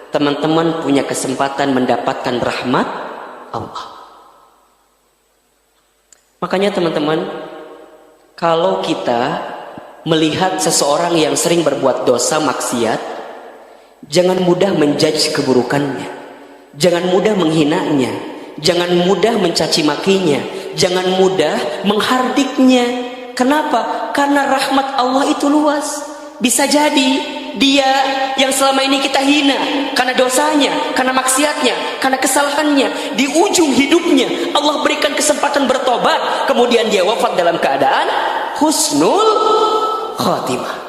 [SPEAKER 1] teman-teman punya kesempatan mendapatkan rahmat Allah. Makanya teman-teman, kalau kita melihat seseorang yang sering berbuat dosa maksiat, jangan mudah menjudge keburukannya, jangan mudah menghinanya, jangan mudah mencaci makinya, jangan mudah menghardiknya. Kenapa? Karena rahmat Allah itu luas. Bisa jadi dia yang selama ini kita hina karena dosanya, karena maksiatnya, karena kesalahannya, di ujung hidupnya Allah berikan kesempatan bertobat, kemudian dia wafat dalam keadaan husnul khatimah.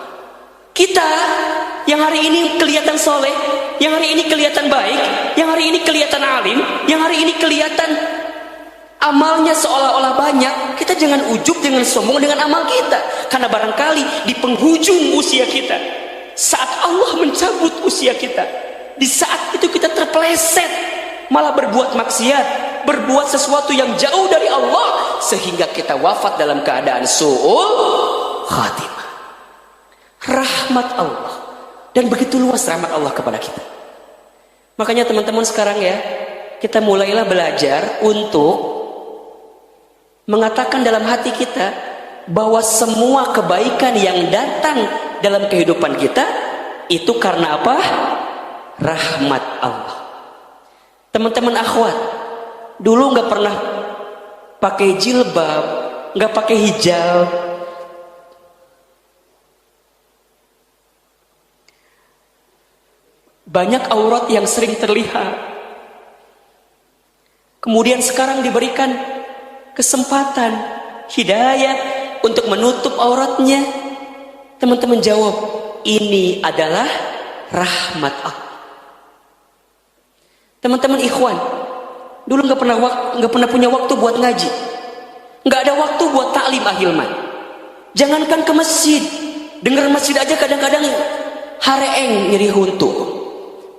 [SPEAKER 1] Kita yang hari ini kelihatan soleh, yang hari ini kelihatan baik, yang hari ini kelihatan alim, yang hari ini kelihatan amalnya seolah-olah banyak, kita jangan ujub, jangan sombong dengan amal kita. Karena barangkali di penghujung usia kita, saat Allah mencabut usia kita, di saat itu kita terpeleset, malah berbuat maksiat, berbuat sesuatu yang jauh dari Allah, sehingga kita wafat dalam keadaan su'ul khatimah. Rahmat Allah, dan begitu luas rahmat Allah kepada kita. Makanya teman-teman sekarang ya, kita mulailah belajar untuk mengatakan dalam hati kita bahwa semua kebaikan yang datang dalam kehidupan kita itu karena apa? Rahmat Allah. Teman-teman akhwat, dulu nggak pernah pakai jilbab, nggak pakai hijab, banyak aurat yang sering terlihat. Kemudian sekarang diberikan kesempatan hidayah untuk menutup auratnya. Teman-teman jawab, ini adalah rahmat Allah. Teman-teman ikhwan, dulu nggak pernah punya waktu buat ngaji. Nggak ada waktu buat taklim ahilman. Jangankan ke masjid, dengar masjid aja kadang-kadang hareeng nyeri huntu,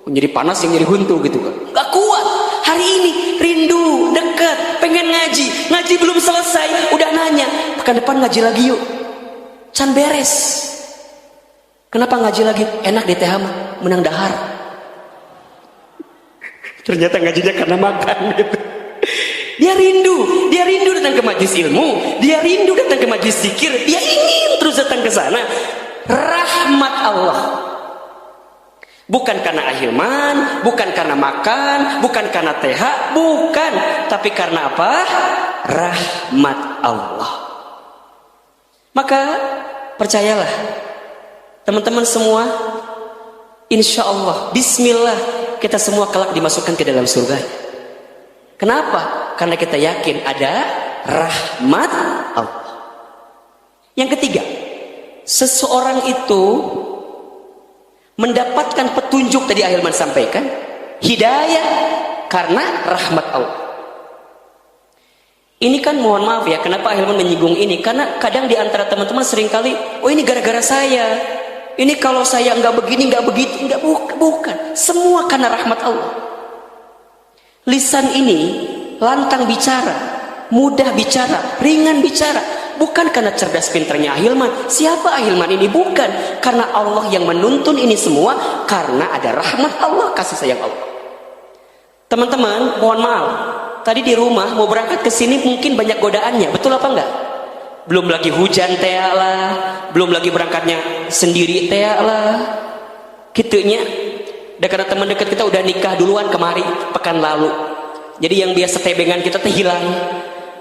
[SPEAKER 1] nyeri panas yang nyeri huntu gitu kan. Nggak kuat. Hari ini rindu, dekat, pengen ngaji belum selesai, udah nanya, pekan depan ngaji lagi yuk. Can beres. Kenapa ngaji lagi? Enak di TH menang dahar. Ternyata ngajinya karena makan gitu. Dia rindu datang ke majlis ilmu, dia rindu datang ke majlis zikir, dia ingin terus datang ke sana. Rahmat Allah. Bukan karena ahilman, bukan karena makan, bukan karena TH, bukan, tapi karena apa? Rahmat Allah. Maka percayalah teman-teman semua, insya Allah, bismillah, kita semua kelak dimasukkan ke dalam surga. Kenapa? Karena kita yakin ada rahmat Allah. Yang ketiga, seseorang itu mendapatkan petunjuk, tadi Ahilman sampaikan, hidayah karena rahmat Allah. Ini kan mohon maaf ya, kenapa Ahilman menyinggung ini? Karena kadang di antara teman-teman seringkali, oh ini gara-gara saya. Ini kalau saya nggak begini, nggak begitu, nggak, bukan. Semua karena rahmat Allah. Lisan ini lantang bicara, mudah bicara, ringan bicara, bukan karena cerdas pinternya Ahilman. Siapa Ahilman ini? Bukan. Karena Allah yang menuntun ini semua, karena ada rahmat Allah, kasih sayang Allah. Teman-teman, mohon maaf, tadi di rumah mau berangkat ke sini mungkin banyak godaannya, betul apa enggak? Belum lagi hujan teh lah, belum lagi berangkatnya sendiri teh lah. Gitunya. Dan karena teman dekat kita udah nikah duluan kemari pekan lalu. Jadi yang biasa tebengan kita teh hilang.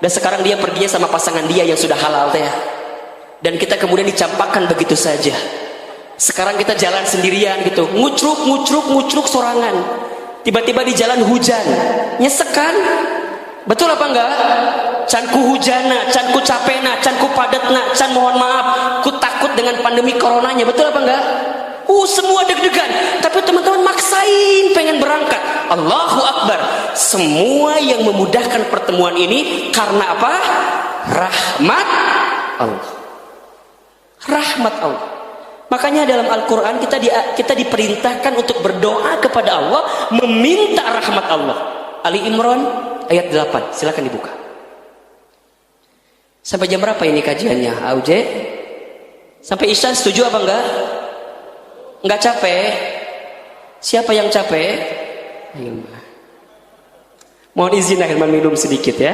[SPEAKER 1] Dan sekarang dia perginya sama pasangan dia yang sudah halal teh. Dan kita kemudian dicampakkan begitu saja. Sekarang kita jalan sendirian gitu, ngucruk sorangan. Tiba-tiba di jalan hujan, nyesek kan? Betul apa enggak? Can ku hujana, can ku capena, can ku padatna, can mohon maaf, ku takut dengan pandemi coronanya. Betul apa enggak? Semua deg-degan. Tapi teman-teman maksain pengen berangkat. Allahu Akbar. Semua yang memudahkan pertemuan ini karena apa? Rahmat Allah. Rahmat Allah. Makanya dalam Al-Quran kita diperintahkan untuk berdoa kepada Allah, meminta rahmat Allah. Ali Imran ayat 8. Silakan dibuka. Sampai jam berapa ini kajiannya? Auje? Sampai Isya, setuju apa enggak? Enggak capek? Siapa yang capek? Ahilman. Mohon izin Ahilman minum sedikit ya.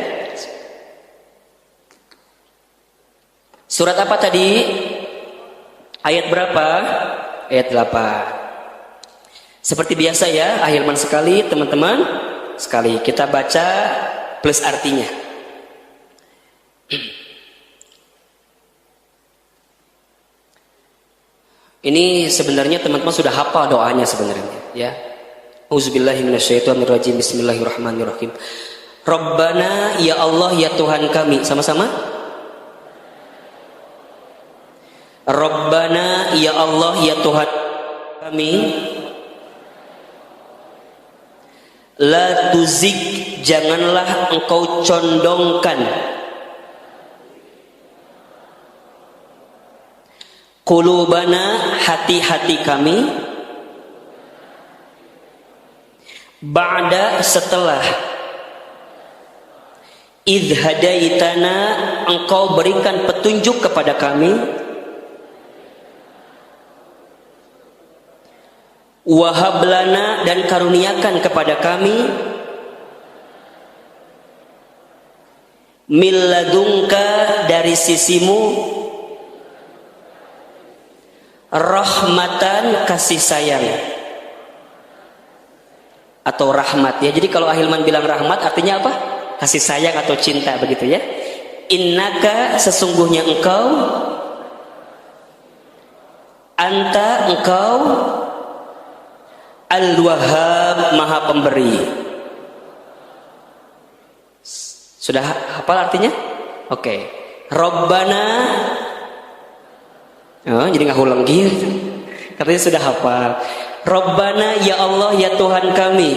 [SPEAKER 1] Surat apa tadi? Ayat berapa? Ayat 8. Seperti biasa ya, Ahilman sekali, teman-teman sekali kita baca plus artinya. Ini sebenarnya teman-teman sudah hafal doanya sebenarnya ya. Auzubillahi minasyaitonirrajim. Bismillahirrahmanirrahim. Rabbana, ya Allah ya Tuhan kami. Sama-sama. Rabbana, ya Allah ya Tuhan kami. La tuzik, janganlah engkau condongkan qulubana, hati-hati kami, ba'da, setelah, idh hadaitana, engkau berikan petunjuk kepada kami, wahablana, dan karuniakan kepada kami, milladunka, dari sisimu, rahmatan, kasih sayang atau rahmat ya. Jadi kalau Ahilman bilang rahmat artinya apa? Kasih sayang atau cinta begitu ya. Innaka, sesungguhnya engkau, anta, engkau, al-wahhab, maha pemberi. Sudah hafal artinya? Oke. Rabbana, oh, jadi nggak ulang gitu. Katanya sudah hafal. Rabbana, ya Allah ya Tuhan kami.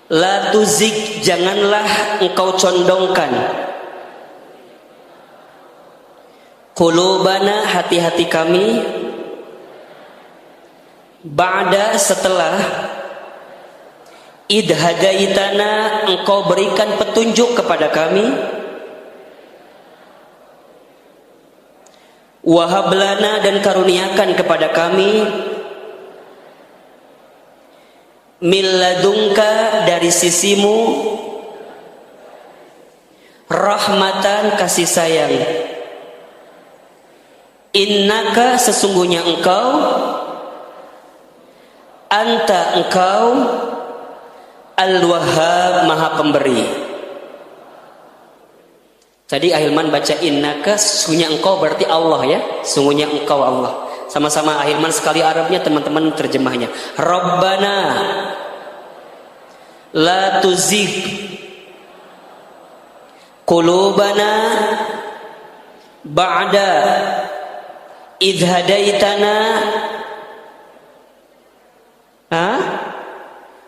[SPEAKER 1] La tuzik, janganlah engkau condongkan. Qulubana, hati-hati kami. Ba'da, setelah. Idh hadaitana, engkau berikan petunjuk kepada kami. Wahablana, dan karuniakan kepada kami. Milladunka, dari sisimu. Rahmatan, kasih sayang. Innaka, sesungguhnya engkau. Anta, engkau. Al-Wahhab, maha pemberi. Tadi Ahilman baca innaka, sesungguhnya engkau berarti Allah ya. Sesungguhnya engkau Allah. Sama-sama Ahilman sekali Arabnya, teman-teman terjemahnya. Rabbana la tuzigh qulubana ba'da idh hadaitana.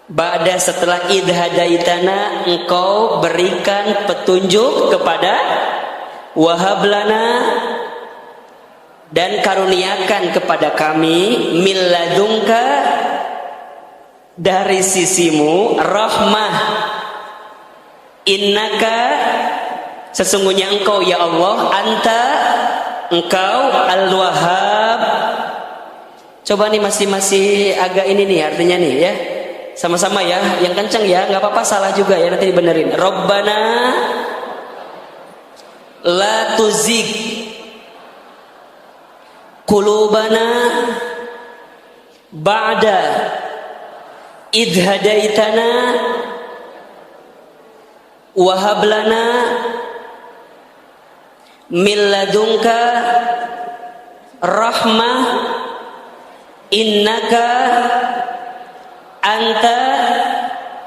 [SPEAKER 1] Ba'da, setelah idh hadaitana, engkau berikan petunjuk kepada. Wahablana, dan karuniakan kepada kami. Milladunka, dari sisimu. Rahmah, innaka, sesungguhnya engkau ya Allah. Anta, engkau. Al-Wahhab. Coba nih masih agak ini nih artinya nih ya. Sama-sama ya, yang kencang ya, nggak apa-apa salah juga ya, nanti dibenerin. Rabbana la tuzigh qulubana ba'da idh hadaitana wa hab lana min ladunka rahmah innaka anta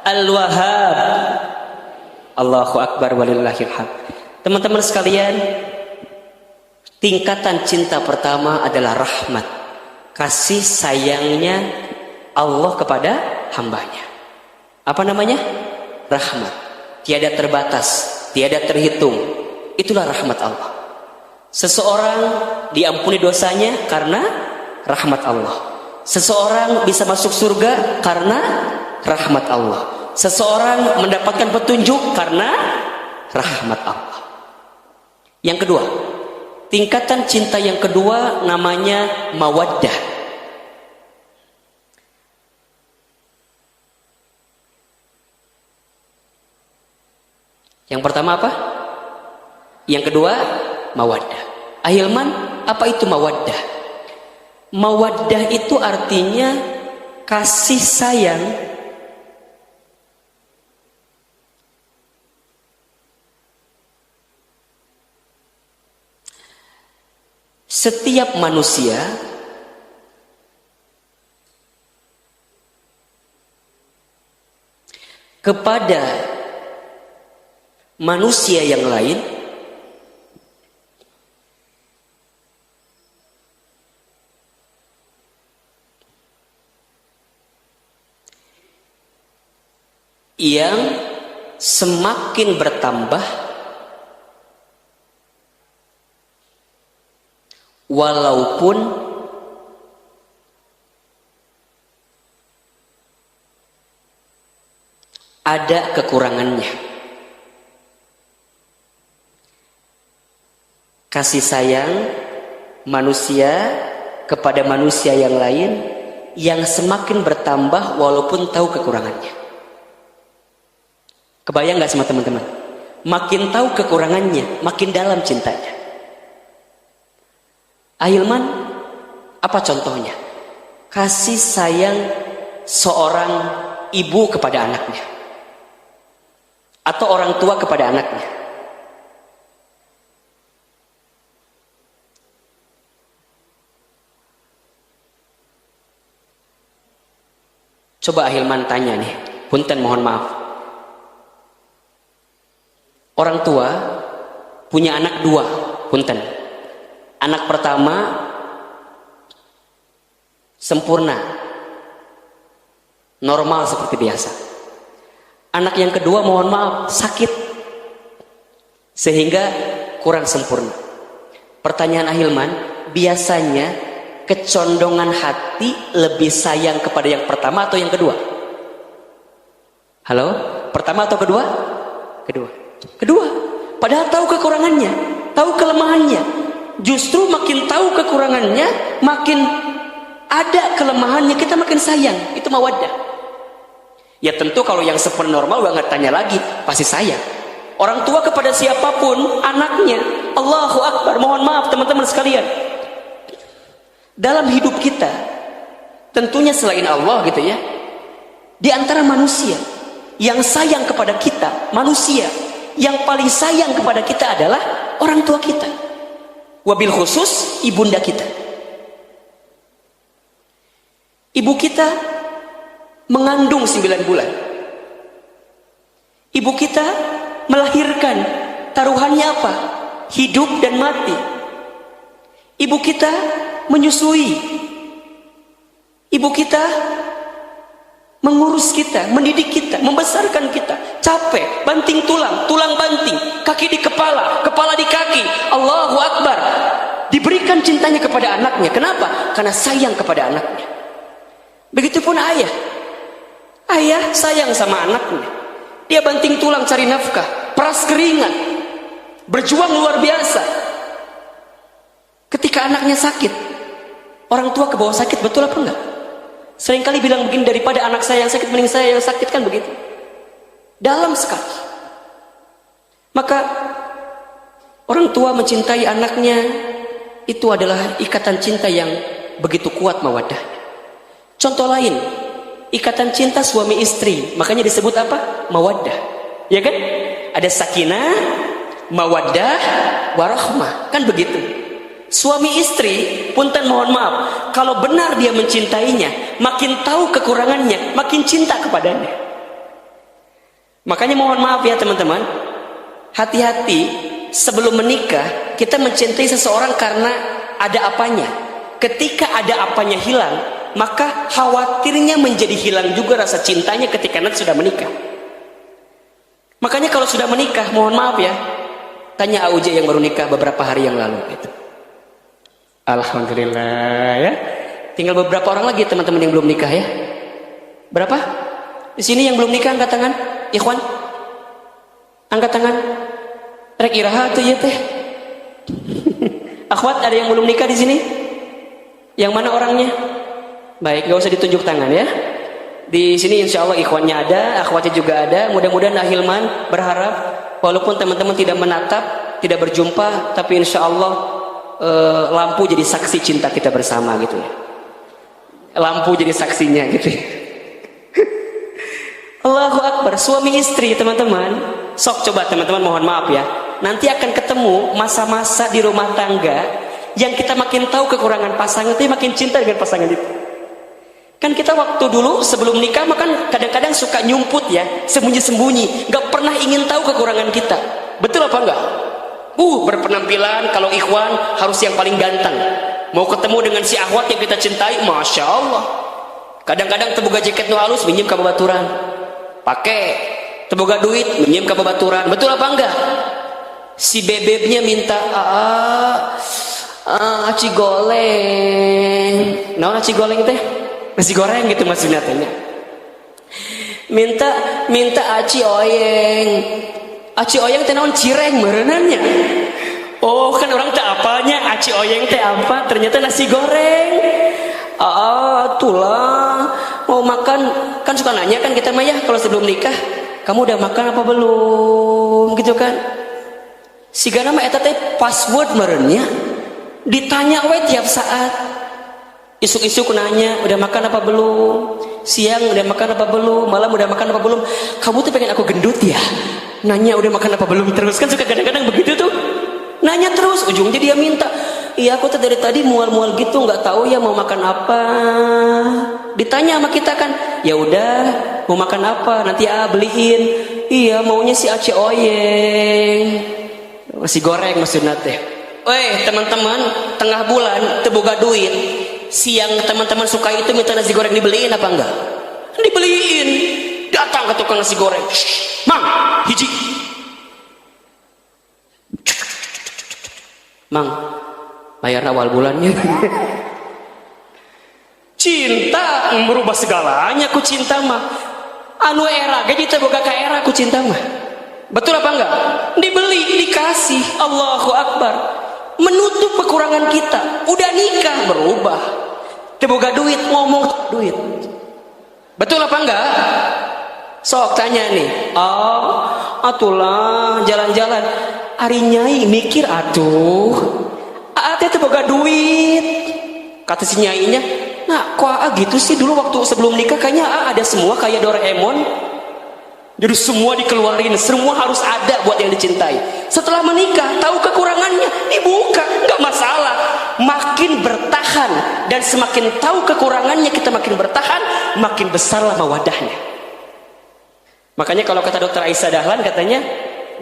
[SPEAKER 1] al-wahhab. Allahu akbar walillahil hamd. Teman-teman sekalian, tingkatan cinta pertama adalah rahmat, kasih sayangnya Allah kepada hambanya. Apa namanya? Rahmat. Tiada terbatas, tiada terhitung. Itulah rahmat Allah. Seseorang diampuni dosanya karena rahmat Allah. Seseorang bisa masuk surga karena rahmat Allah. Seseorang mendapatkan petunjuk karena rahmat Allah. Yang kedua, tingkatan cinta yang kedua namanya mawaddah. Yang pertama apa? Yang kedua mawaddah. Ahilman, apa itu mawaddah? Mawaddah itu artinya kasih sayang setiap manusia kepada manusia yang lain yang semakin bertambah walaupun ada kekurangannya. Kasih sayang manusia kepada manusia yang lain yang semakin bertambah walaupun tahu kekurangannya. Kebayang gak sama teman-teman? Makin tahu kekurangannya, makin dalam cintanya. Ahilman, apa contohnya? Kasih sayang seorang ibu kepada anaknya, atau orang tua kepada anaknya. Coba Ahilman tanya nih, punten mohon maaf. Orang tua punya anak dua, punten. Anak pertama sempurna, normal seperti biasa. Anak yang kedua mohon maaf sakit sehingga kurang sempurna. Pertanyaan Ahilman, biasanya kecondongan hati lebih sayang kepada yang pertama atau yang kedua? Halo? Pertama atau kedua? Kedua. Padahal tahu kekurangannya, tahu kelemahannya. Justru makin tahu kekurangannya, makin ada kelemahannya, kita makin sayang. Itu mawaddah. Ya tentu kalau yang seperti normal udah nggak tanya lagi, pasti sayang. Orang tua kepada siapapun anaknya, Allahu Akbar. Mohon maaf teman-teman sekalian, dalam hidup kita tentunya selain Allah gitu ya, di antara manusia yang sayang kepada kita, manusia yang paling sayang kepada kita adalah orang tua kita, wabil khusus ibunda kita. Ibu kita mengandung 9 bulan. Ibu kita melahirkan, taruhannya apa? Hidup dan mati. Ibu kita menyusui. Ibu kita mengurus kita, mendidik kita, membesarkan kita. Capek, banting tulang, tulang banting, kaki di kepala, kepala di kaki. Allahu Akbar. Diberikan cintanya kepada anaknya. Kenapa? Karena sayang kepada anaknya. Begitupun ayah. Ayah sayang sama anaknya. Dia banting tulang cari nafkah, peras keringat, berjuang luar biasa. Ketika anaknya sakit, orang tua kebawa sakit, betul apa enggak? Seringkali bilang begini, daripada anak saya yang sakit mending saya yang sakit, kan begitu. Dalam sekali. Maka orang tua mencintai anaknya, itu adalah ikatan cinta yang begitu kuat mawadahnya. Contoh lain, ikatan cinta suami istri, makanya disebut apa? Mawaddah. Ya kan? Ada sakinah, mawaddah, warahmah, kan begitu. Suami istri, punten mohon maaf, kalau benar dia mencintainya, makin tahu kekurangannya, makin cinta kepadanya. Makanya mohon maaf ya teman-teman, hati-hati sebelum menikah kita mencintai seseorang karena ada apanya. Ketika ada apanya hilang, maka khawatirnya menjadi hilang juga rasa cintanya ketika nanti sudah menikah. Makanya kalau sudah menikah, mohon maaf ya, tanya AUJ yang baru nikah beberapa hari yang lalu gitu. Alhamdulillah ya. Tinggal beberapa orang lagi teman-teman yang belum nikah ya. Berapa? Di sini yang belum nikah angkat tangan, ikhwan. Angkat tangan. Rek iraha tuh ya teh. Akhwat, ada yang belum nikah di sini? Yang mana orangnya? Baik, gak usah ditunjuk tangan ya. Di sini insya Allah ikhwannya ada, akhwatnya juga ada. Mudah-mudahan Ahilman berharap walaupun teman-teman tidak menatap, tidak berjumpa, tapi insya Allah lampu jadi saksi cinta kita bersama gitu ya. Lampu jadi saksinya gitu ya. Allahu Akbar. Suami istri teman-teman, sok coba teman-teman mohon maaf ya, nanti akan ketemu masa-masa di rumah tangga yang kita makin tahu kekurangan pasangan, tapi makin cinta dengan pasangan itu. Kan kita waktu dulu sebelum nikah makan kadang-kadang suka nyumput ya, sembunyi-sembunyi, nggak pernah ingin tahu kekurangan kita. Betul apa enggak? Berpenampilan kalau ikhwan harus yang paling ganteng. Mau ketemu dengan si akhwat yang kita cintai, masya Allah. Kadang-kadang teboga jaket nu halus minjem ka babaturan, pakai teboga duit minjem ka babaturan. Betul apa enggak? Si bebebnya minta aci goleng. Naon aci goleng teh? Nasi goreng gitu maksudnya tanya. Minta aci oyeng. Aci oyeng teh naon cireng meureunannya. Oh, kan orang teh apanya? Aci oyeng teh apa? Ternyata nasi goreng. Itulah. Mau makan, kan suka nanya kan kita mah ya kalau sebelum nikah, kamu udah makan apa belum? Gitu kan. Sigana mah eta teh password meureunnya. Ditanya we tiap saat. Isuk-isuk nanya, udah makan apa belum? Siang udah makan apa belum? Malam udah makan apa belum? Kamu tuh pengen aku gendut ya? Nanya udah makan apa belum terus, kan suka kadang-kadang begitu tuh. Nanya terus, ujungnya dia minta, iya aku tuh dari tadi mual-mual gitu, nggak tahu ya mau makan apa. Ditanya sama kita kan, ya udah mau makan apa? Nanti beliin. Iya maunya si aci oyeng, nasi goreng maksudnya teh. Teman-teman, tengah bulan teboga duit. Siang teman-teman suka itu minta nasi goreng dibeliin apa enggak? Dibeliin. Datang ke tukang nasi goreng. Mang, hiji. Mang, bayar awal bulannya. Cinta merubah segalanya ku cinta mah. Anu era gaji teh boga ka era ku cinta mah. Betul apa enggak? Dibeli, dikasih. Allahu Akbar. Menutup kekurangan kita. Udah nikah berubah. Teu boga duit ngomong duit. Betul apa enggak? Sok tanya nih. Oh, atulah jalan-jalan. Ari nyai mikir atuh. Ate teu boga duit. Kata si nyainya, nah kok gitu sih dulu waktu sebelum nikah kayaknya ada semua kayak Doraemon. Jadi semua dikeluarin, semua harus ada buat yang dicintai. Setelah menikah, tahu kekurangannya, dibuka, nggak masalah. Makin bertahan dan semakin tahu kekurangannya kita makin bertahan, makin besarlah mawadahnya. Makanya kalau kata Dr. Aisyah Dahlan katanya,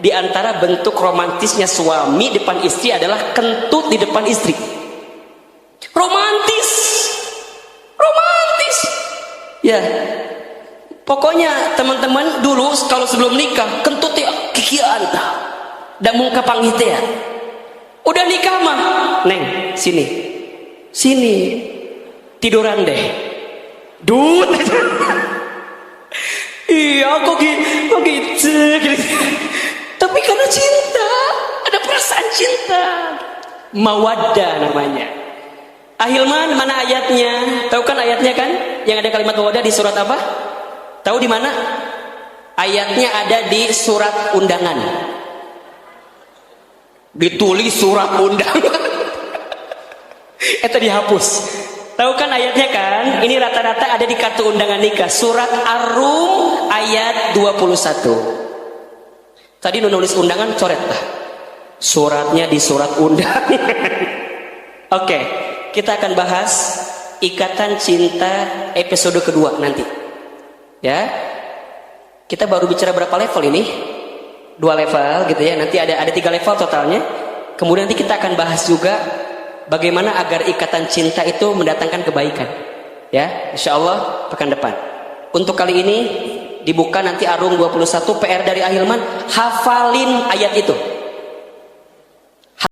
[SPEAKER 1] di antara bentuk romantisnya suami depan istri adalah kentut di depan istri. Romantis. Ya, pokoknya teman-teman dulu kalau sebelum nikah kentut ya kikian tah, dan muka panggih teh. Udah nikah mah, neng sini tiduran deh, dut. Iya kok gitu. Tapi karena cinta, ada perasaan cinta, mawaddah namanya. Ahilman, mana ayatnya? Tahu kan ayatnya kan? Yang ada kalimat mawaddah di surat apa? Tahu di mana? Ayatnya ada di surat undangan. Ditulis surat undangan. Itu dihapus. Tahu kan ayatnya kan? Ini rata-rata ada di kartu undangan nikah. Surat Ar-Rum ayat 21. Tadi nulis undangan coret lah. Suratnya di surat undangan. Oke. Kita akan bahas ikatan cinta episode kedua nanti. Ya. Kita baru bicara berapa level ini? 2 level gitu ya. Nanti ada 3 level totalnya. Kemudian nanti kita akan bahas juga bagaimana agar ikatan cinta itu mendatangkan kebaikan. Ya, insyaallah pekan depan. Untuk kali ini dibuka nanti Ar-Rum 21, PR dari Ahilman, hafalin ayat itu.